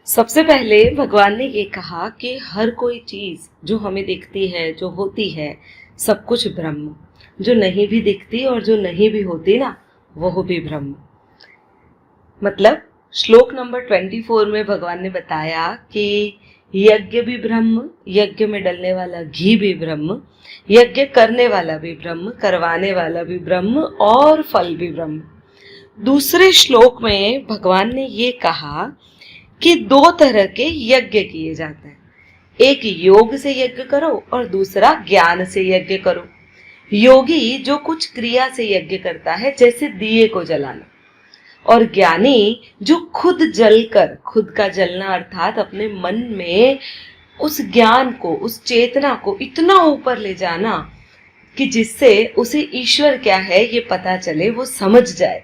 सबसे पहले भगवान ने ये कहा कि हर कोई चीज जो हमें दिखती है, जो होती है, सब कुछ ब्रह्म। जो नहीं भी दिखती और जो नहीं भी होती ना, वो भी ब्रह्म। मतलब श्लोक नंबर 24 में भगवान ने बताया कि यज्ञ भी ब्रह्म, यज्ञ में डलने वाला घी भी ब्रह्म, यज्ञ करने वाला भी ब्रह्म, करवाने वाला भी ब्रह्म और फल भी ब्रह्म। दूसरे श्लोक में भगवान ने ये कहा कि दो तरह के यज्ञ किए जाते हैं। एक योग से यज्ञ करो और दूसरा ज्ञान से यज्ञ करो। योगी जो कुछ क्रिया से यज्ञ करता है, जैसे दिए को जलाना, और ज्ञानी जो खुद जलकर, खुद का जलना अर्थात अपने मन में उस ज्ञान को, उस चेतना को इतना ऊपर ले जाना कि जिससे उसे ईश्वर क्या है ये पता चले, वो समझ जाए,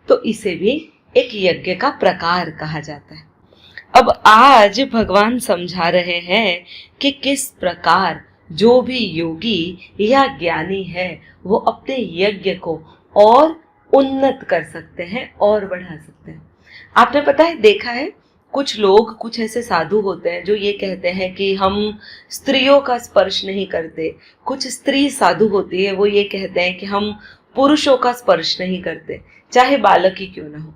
तो इसे भी एक यज्ञ का प्रकार कहा जाता है। अब आज भगवान समझा रहे हैं कि किस प्रकार जो भी योगी या ज्ञानी है वो अपने यज्ञ को और उन्नत कर सकते हैं और बढ़ा सकते हैं। आपने पता है, देखा है, कुछ लोग, कुछ ऐसे साधु होते हैं जो ये कहते हैं कि हम स्त्रियों का स्पर्श नहीं करते। कुछ स्त्री साधु होती है, वो ये कहते हैं कि हम पुरुषों का स्पर्श नहीं करते, चाहे बालक ही क्यों ना हो।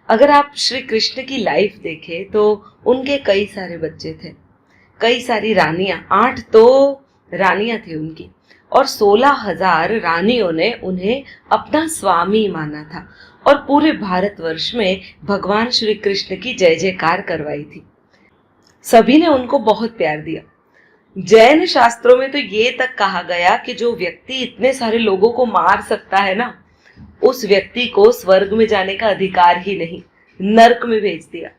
अगर आप श्री कृष्ण की लाइफ देखें तो उनके कई सारे बच्चे थे, कई सारी रानियां, 8 तो रानियां थी उनकी, और 16,000 रानियों ने उन्हें अपना स्वामी माना था और पूरे भारतवर्ष में भगवान श्री कृष्ण की जय जयकार करवाई थी। सभी ने उनको बहुत प्यार दिया। जैन शास्त्रों में तो ये तक कहा गया कि जो व्यक्ति इतने सारे लोगों को मार सकता है ना, उस व्यक्ति को स्वर्ग में जाने का अधिकार ही नहीं, नरक में भेज दिया।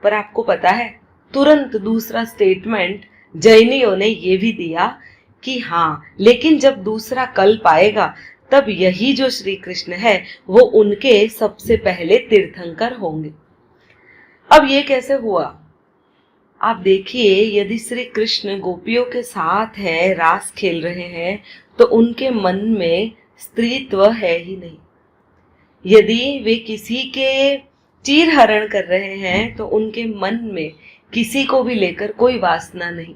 पर आपको पता है, तुरंत दूसरा स्टेटमेंट जैनियों ने ये भी दिया कि हाँ, लेकिन जब दूसरा कल्प आएगा तब यही जो श्री कृष्ण है वो उनके सबसे पहले तीर्थंकर होंगे। अब ये कैसे हुआ? आप देखिए, यदि श्री कृष्ण गोपियों के साथ है, रास खेल रहे हैं, तो उनके मन में स्त्रीत्व है ही नहीं। यदि वे किसी के चीर हरण कर रहे हैं तो उनके मन में किसी को भी लेकर कोई वासना नहीं।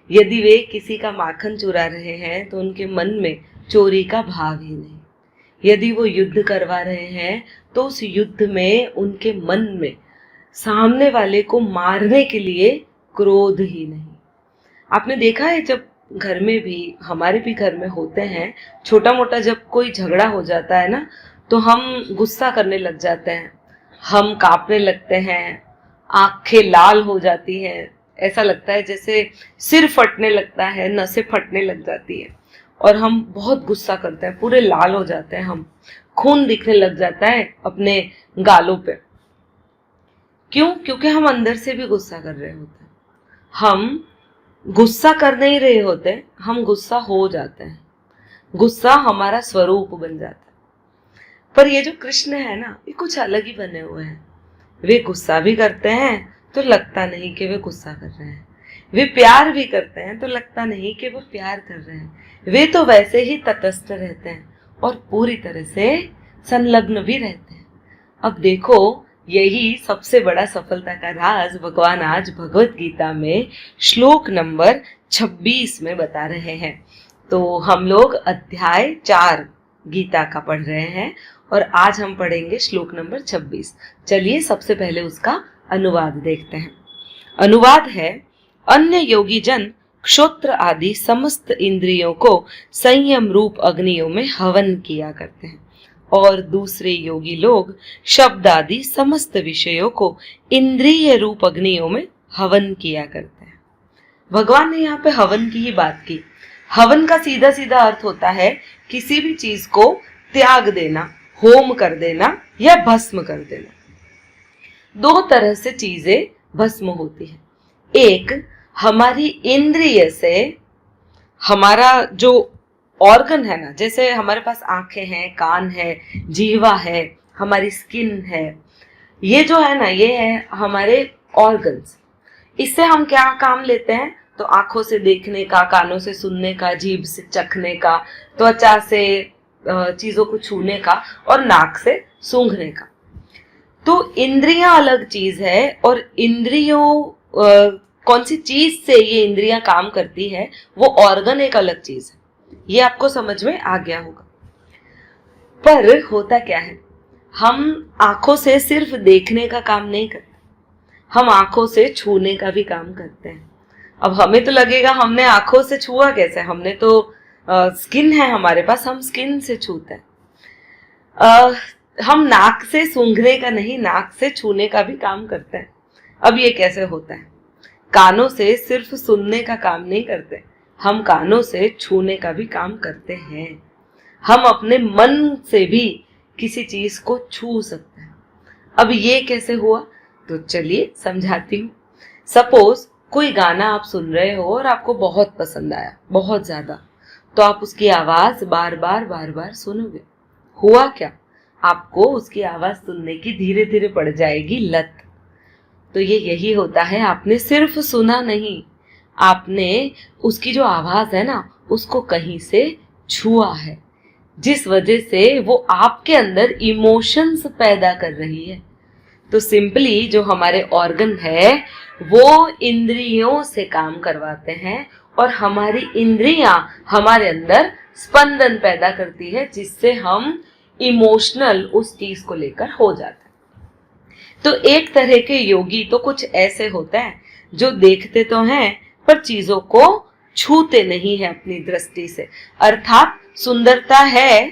यदि वे किसी का माखन चुरा रहे हैं तो उनके मन में चोरी का भाव ही नहीं। यदि वो युद्ध करवा रहे हैं तो उस युद्ध में उनके मन में सामने वाले को मारने के लिए क्रोध ही नहीं। आपने देखा है, जब घर में भी, हमारे भी घर में होते हैं, छोटा मोटा जब कोई झगड़ा हो जाता है ना, तो हम गुस्सा करने लग जाते हैं, हम कांपने लगते हैं, आंखें लाल हो जाती हैं, ऐसा लगता है जैसे सिर फटने लगता है, नसें फटने लग जाती है, और हम बहुत गुस्सा करते हैं, पूरे लाल हो जाते हैं, हम खून दिखने लग जाता है अपने गालों पे। क्यों? क्योंकि हम अंदर से भी गुस्सा कर रहे होते हैं। हम गुस्सा कर नहीं रहे होते, हम गुस्सा हो जाते हैं, गुस्सा हमारा स्वरूप बन जाता है। पर ये जो कृष्ण है ना, ये कुछ अलग ही बने हुए हैं। वे गुस्सा भी करते हैं तो लगता नहीं कि वे गुस्सा कर रहे हैं, वे प्यार भी करते हैं तो लगता नहीं कि वो प्यार कर रहे हैं। वे तो वैसे ही तटस्थ रहते हैं और पूरी तरह से संलग्न भी रहते हैं। अब देखो, यही सबसे बड़ा सफलता का राज भगवान आज भगवत गीता में श्लोक नंबर 26 में बता रहे हैं। तो हम लोग अध्याय 4 गीता का पढ़ रहे हैं और आज हम पढ़ेंगे श्लोक नंबर 26। चलिए सबसे पहले उसका अनुवाद देखते हैं। अनुवाद है, अन्य योगी जन क्षोत्र आदि समस्त इंद्रियों को संयम रूप अग्नियों में हवन किया करते हैं और दूसरे योगी लोग शब्द आदि समस्त विषयों को इंद्रिय रूप अग्नियों में हवन किया करते हैं। भगवान ने यहाँ पे हवन की ही बात की। हवन का सीधा सीधा अर्थ होता है किसी भी चीज को त्याग देना, होम कर देना या भस्म कर देना। 2 तरह से चीजें भस्म होती है। एक, हमारी इंद्रिय से, हमारा जो ऑर्गन है ना, जैसे हमारे पास आंखें हैं, कान है, जीवा है, हमारी स्किन है, ये जो है ना, ये है हमारे ऑर्गन्स। इससे हम क्या काम लेते हैं? तो आंखों से देखने का, कानों से सुनने का, जीभ से चखने का, त्वचा से चीजों को छूने का और नाक से सूंघने का। तो इंद्रियां अलग चीज है और इंद्रियों कौन सी चीज से ये इंद्रियां काम करती है वो ऑर्गन एक अलग चीज है। ये आपको समझ में आ गया होगा। पर होता क्या है, हम आंखों से सिर्फ देखने का काम नहीं करते, हम आंखों से छूने का भी काम करते हैं। अब हमें तो लगेगा हमने आंखों से छुआ कैसे, हमने तो स्किन है हमारे पास, हम स्किन से छूते हैं। हम नाक से सूंघने का नहीं, नाक से छूने का भी काम करते हैं। अब ये कैसे होता है, कानों से सिर्फ सुनने का काम नहीं करते, हम कानों से छूने का भी काम करते हैं। हम अपने मन से भी किसी चीज को छू सकते हैं। अब ये कैसे हुआ, तो चलिए समझाती हूँ। सपोज कोई गाना आप सुन रहे हो और आपको बहुत पसंद आया, बहुत ज्यादा, तो आप उसकी आवाज बार बार सुनोगे। हुआ क्या, आपको उसकी आवाज सुनने की धीरे धीरे पड़ जाएगी लत। तो ये यही होता है, आपने सिर्फ सुना नहीं, आपने उसकी जो आवाज है ना उसको कहीं से छुआ है, जिस वजह से वो आपके अंदर इमोशंस पैदा कर रही है। तो सिंपली जो हमारे ऑर्गन है वो इंद्रियों से काम करवाते हैं और हमारी इंद्रियां हमारे अंदर स्पंदन पैदा करती है, जिससे हम इमोशनल उस चीज को लेकर हो जाते हैं। तो एक तरह के योगी तो कुछ ऐसे होते हैं जो देखते तो हैं पर चीजों को छूते नहीं है अपनी दृष्टि से, अर्थात सुंदरता है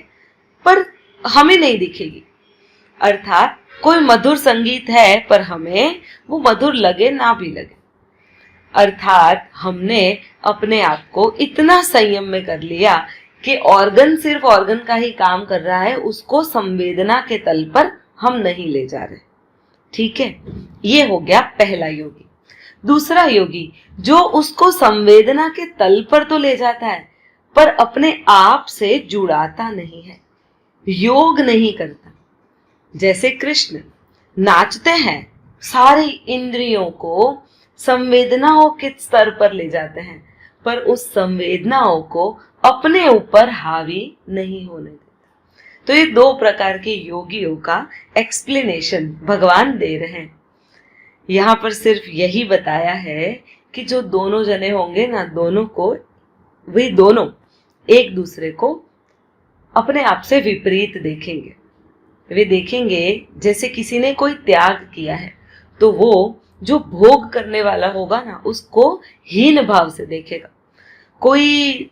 पर हमें नहीं दिखेगी, अर्थात कोई मधुर संगीत है पर हमें वो मधुर लगे ना भी लगे, अर्थात हमने अपने आप को इतना संयम में कर लिया कि ऑर्गन सिर्फ ऑर्गन का ही काम कर रहा है, उसको संवेदना के तल पर हम नहीं ले जा रहे। ठीक है, ये हो गया पहला योगी। दूसरा योगी जो उसको संवेदना के तल पर तो ले जाता है पर अपने आप से जुड़ाता नहीं है, योग नहीं करता। जैसे कृष्ण नाचते हैं, सारी इंद्रियों को संवेदनाओं के स्तर पर ले जाते हैं पर उस संवेदनाओं को अपने ऊपर हावी नहीं होने देते। तो ये दो प्रकार के योगियों का एक्सप्लेनेशन भगवान दे रहे हैं। यहाँ पर सिर्फ यही बताया है कि जो दोनों जने होंगे ना, दोनों को, वे दोनों एक दूसरे को अपने आप से विपरीत देखेंगे। वे देखेंगे जैसे किसी ने कोई त्याग किया है तो वो जो भोग करने वाला होगा ना उसको हीन भाव से देखेगा। कोई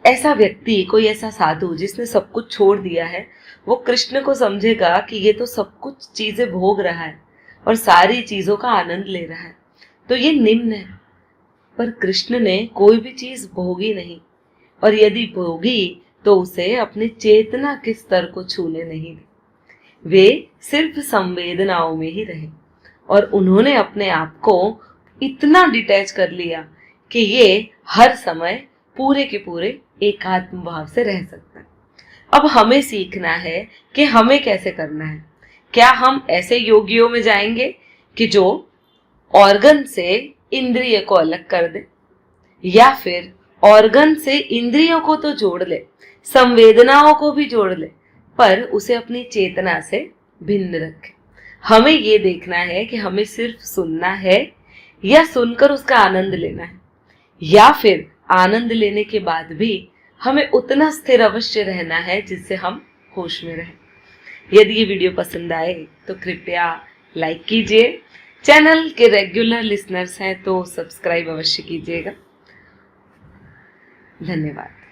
ऐसा व्यक्ति, कोई ऐसा साधु जिसने सब कुछ छोड़ दिया है, वो कृष्ण को समझेगा कि ये तो सब कुछ चीजें भोग रहा है और सारी चीजों का आनंद ले रहा है, तो ये निम्न है। पर कृष्ण ने कोई भी चीज भोगी नहीं, और यदि भोगी तो उसे अपने चेतना के स्तर को छूने नहीं दी। वे सिर्फ संवेदनाओं में ही रहे और उन्होंने अपने आप को इतना डिटैच कर लिया कि ये हर समय पूरे के पूरे एकात्म भाव से रह सकता है। अब हमें सीखना है कि हमें कैसे करना है। क्या हम ऐसे योगियों में जाएंगे कि जो ऑर्गन से इंद्रिय को अलग कर दे, या फिर ऑर्गन से इंद्रियों को तो जोड़ ले, संवेदनाओं को भी जोड़ ले, पर उसे अपनी चेतना से भिन्न रखे। हमें ये देखना है कि हमें सिर्फ सुनना है या सुनकर उसका आनंद लेना है, या फिर आनंद लेने के बाद भी हमें उतना स्थिर अवश्य रहना है जिससे हम होश में रहें। यदि ये वीडियो पसंद आए तो कृपया लाइक कीजिए। चैनल के रेगुलर लिसनर्स हैं तो सब्सक्राइब अवश्य कीजिएगा। धन्यवाद।